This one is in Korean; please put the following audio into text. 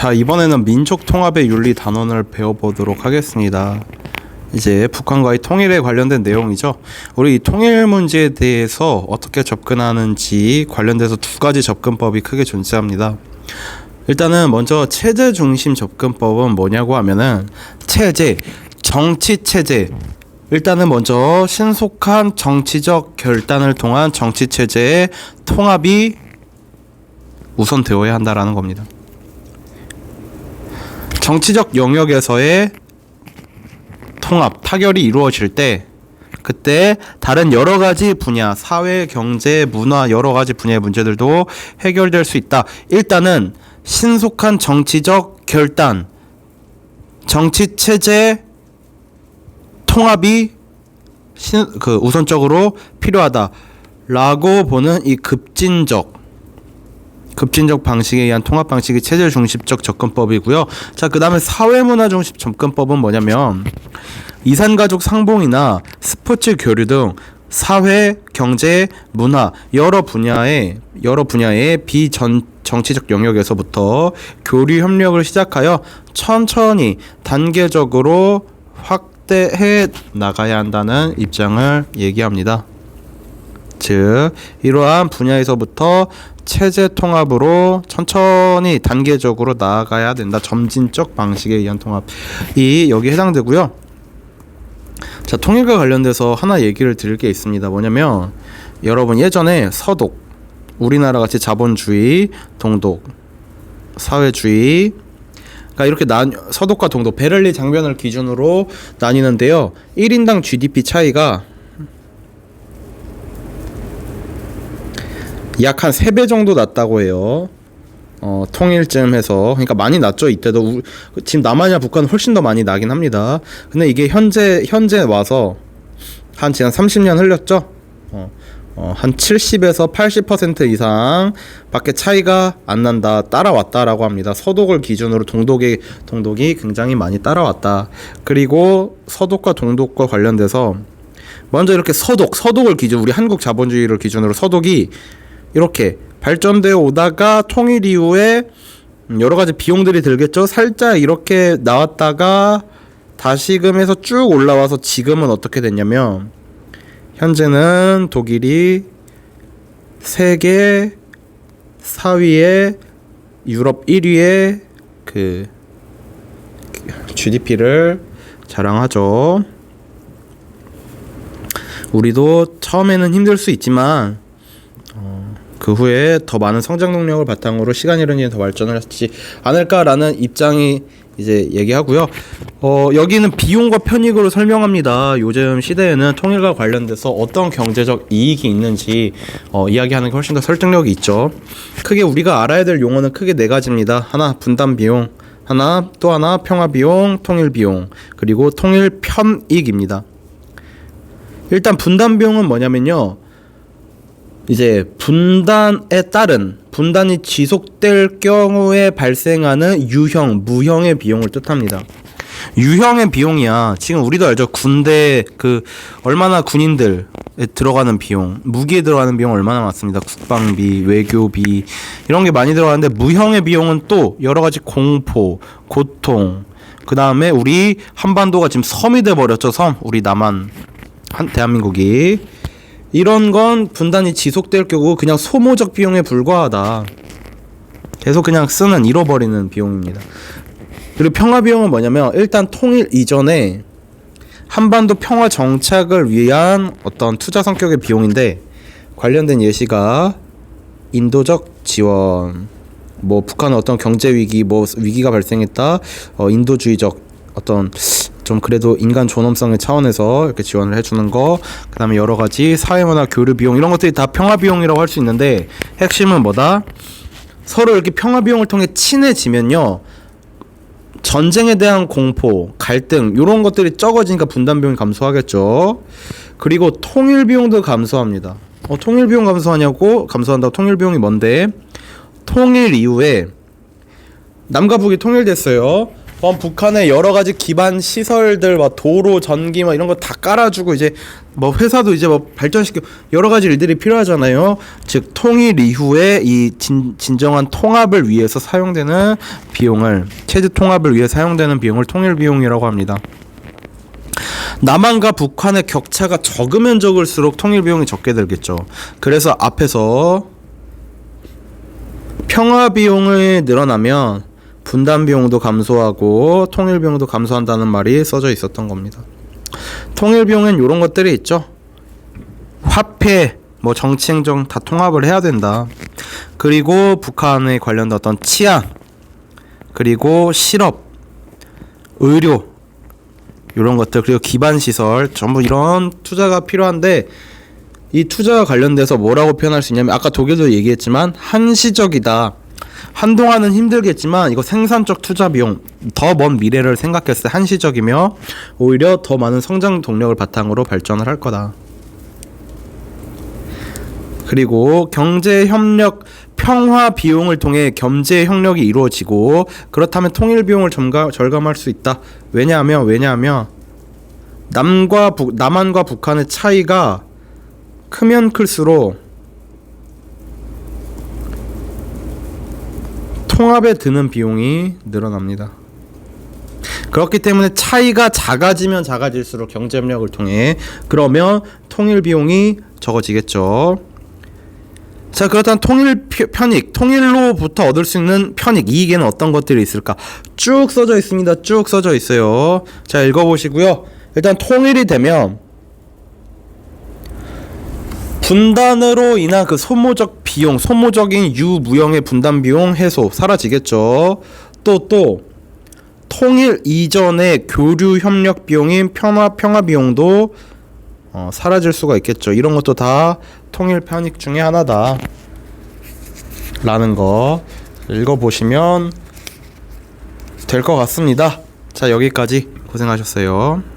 자, 이번에는 민족 통합의 윤리 단원을 배워보도록 하겠습니다. 이제 북한과의 통일에 관련된 내용이죠. 우리 이 통일 문제에 대해서 어떻게 접근하는지 관련돼서 두 가지 접근법이 크게 존재합니다. 일단은 먼저 체제 중심 접근법은 뭐냐고 하면은 정치 체제. 일단은 먼저 신속한 정치적 결단을 통한 정치 체제의 통합이 우선 되어야 한다라는 겁니다. 정치적 영역에서의 통합, 타결이 이루어질 때 그때 다른 여러 가지 분야, 사회, 경제, 문화 여러 가지 분야의 문제들도 해결될 수 있다. 일단은 신속한 정치적 결단, 정치 체제 통합이 우선적으로 필요하다라고 보는 이 급진적 방식에 의한 통합 방식이 체제 중심적 접근법이고요. 자, 그 다음에 사회문화 중심 접근법은 뭐냐면 이산가족 상봉이나 스포츠 교류 등 사회, 경제, 문화 여러 분야의 비정치적 영역에서부터 교류 협력을 시작하여 천천히 단계적으로 확대해 나가야 한다는 입장을 얘기합니다. 즉, 이러한 분야에서부터 체제 통합으로 천천히 단계적으로 나아가야 된다. 점진적 방식에 의한 통합이 여기에 해당되고요. 자, 통일과 관련돼서 하나 얘기를 드릴 게 있습니다. 뭐냐면 여러분 예전에 서독, 우리나라 같이 자본주의, 동독, 사회주의, 그러니까 이렇게 서독과 동독, 베를린 장변을 기준으로 나뉘는데요. 1인당 GDP 차이가 약 한 3배 정도 났다고 해요. 통일쯤 해서. 그러니까 많이 났죠. 이때도 지금 남한이나 북한은 훨씬 더 많이 나긴 합니다. 근데 이게 현재 와서 지난 30년 흘렸죠. 한 70에서 80% 이상 밖에 차이가 안 난다, 따라왔다라고 합니다. 서독을 기준으로 동독이 굉장히 많이 따라왔다. 그리고 서독과 동독과 관련돼서 먼저 이렇게 서독을 기준, 우리 한국 자본주의를 기준으로 서독이 이렇게 발전되어 오다가 통일 이후에 여러 가지 비용들이 들겠죠. 살짝 이렇게 나왔다가 다시금해서 쭉 올라와서 지금은 어떻게 됐냐면 현재는 독일이 세계 4위에 유럽 1위의 그 GDP를 자랑하죠. 우리도 처음에는 힘들 수 있지만 그 후에 더 많은 성장 능력을 바탕으로 시간이 흐르니 더 발전을 하지 않을까라는 입장이 이제 얘기하고요. 여기는 비용과 편익으로 설명합니다. 요즘 시대에는 통일과 관련돼서 어떤 경제적 이익이 있는지 이야기하는 게 훨씬 더 설득력이 있죠. 크게 우리가 알아야 될 용어는 크게 4가지입니다. 하나, 분담 비용, 또 하나 평화 비용, 통일 비용, 그리고 통일 편익입니다. 일단 분담 비용은 뭐냐면요. 이제 분단이 지속될 경우에 발생하는 무형의 비용을 뜻합니다. 유형의 비용이야. 지금 우리도 알죠. 군대 얼마나 군인들에 들어가는 비용, 무기에 들어가는 비용 얼마나 많습니다. 국방비, 외교비 이런 게 많이 들어가는데 무형의 비용은 또 여러 가지 공포, 고통, 그 다음에 우리 한반도가 지금 섬이 돼 버렸죠. 우리 대한민국이. 이런 건 분단이 지속될 경우 그냥 소모적 비용에 불과하다. 계속 그냥 잃어버리는 비용입니다. 그리고 평화 비용은 뭐냐면 일단 통일 이전에 한반도 평화 정착을 위한 어떤 투자 성격의 비용인데 관련된 예시가 인도적 지원, 북한은 어떤 경제 위기, 위기가 발생했다, 인도주의적 어떤 좀 그래도 인간 존엄성의 차원에서 이렇게 지원을 해주는 거, 그 다음에 여러 가지 사회문화 교류 비용 이런 것들이 다 평화 비용이라고 할 수 있는데 핵심은 뭐다? 서로 이렇게 평화 비용을 통해 친해지면요 전쟁에 대한 공포, 갈등 이런 것들이 적어지니까 분담 비용이 감소하겠죠. 그리고 통일 비용도 감소합니다. 통일 비용 감소한다고 통일 비용이 뭔데? 통일 이후에 남과 북이 통일됐어요. 북한에 여러 가지 기반 시설들 막 도로, 전기 막 이런 거 다 깔아주고 이제 뭐 회사도 이제 뭐 발전시키고 여러 가지 일들이 필요하잖아요. 즉 통일 이후에 이 진정한 통합을 위해서 사용되는 비용을 체제 통합을 위해 사용되는 비용을 통일 비용이라고 합니다. 남한과 북한의 격차가 적으면 적을수록 통일 비용이 적게 들겠죠. 그래서 앞에서 평화 비용이 늘어나면 분단 비용도 감소하고 통일 비용도 감소한다는 말이 써져 있었던 겁니다. 통일 비용엔 이런 것들이 있죠. 화폐, 뭐 정치 행정 다 통합을 해야 된다. 그리고 북한에 관련된 어떤 치안, 그리고 실업, 의료 이런 것들, 그리고 기반 시설 전부 이런 투자가 필요한데 이 투자와 관련돼서 뭐라고 표현할 수 있냐면 아까 독일도 얘기했지만 한시적이다. 한동안은 힘들겠지만 이거 생산적 투자 비용, 더 먼 미래를 생각했을 때 한시적이며 오히려 더 많은 성장 동력을 바탕으로 발전을 할 거다. 그리고 경제 협력 평화 비용을 통해 경제 협력이 이루어지고 그렇다면 통일 비용을 절감할 수 있다. 왜냐하면 남한과 북한의 차이가 크면 클수록 통합에 드는 비용이 늘어납니다. 그렇기 때문에 차이가 작아지면 작아질수록 경제협력을 통해 그러면 통일 비용이 적어지겠죠. 자, 그렇다면 통일 편익, 통일로부터 얻을 수 있는 편익, 이익에는 어떤 것들이 있을까? 쭉 써져 있습니다. 쭉 써져 있어요. 자, 읽어보시고요. 일단 통일이 되면 분단으로 인한 그 소모적 비용, 소모적인 유무형의 분단 비용 해소 사라지겠죠. 또 통일 이전의 교류 협력 비용인 평화 비용도 사라질 수가 있겠죠. 이런 것도 다 통일 편익 중에 하나다 라는 거 읽어보시면 될 것 같습니다. 자, 여기까지 고생하셨어요.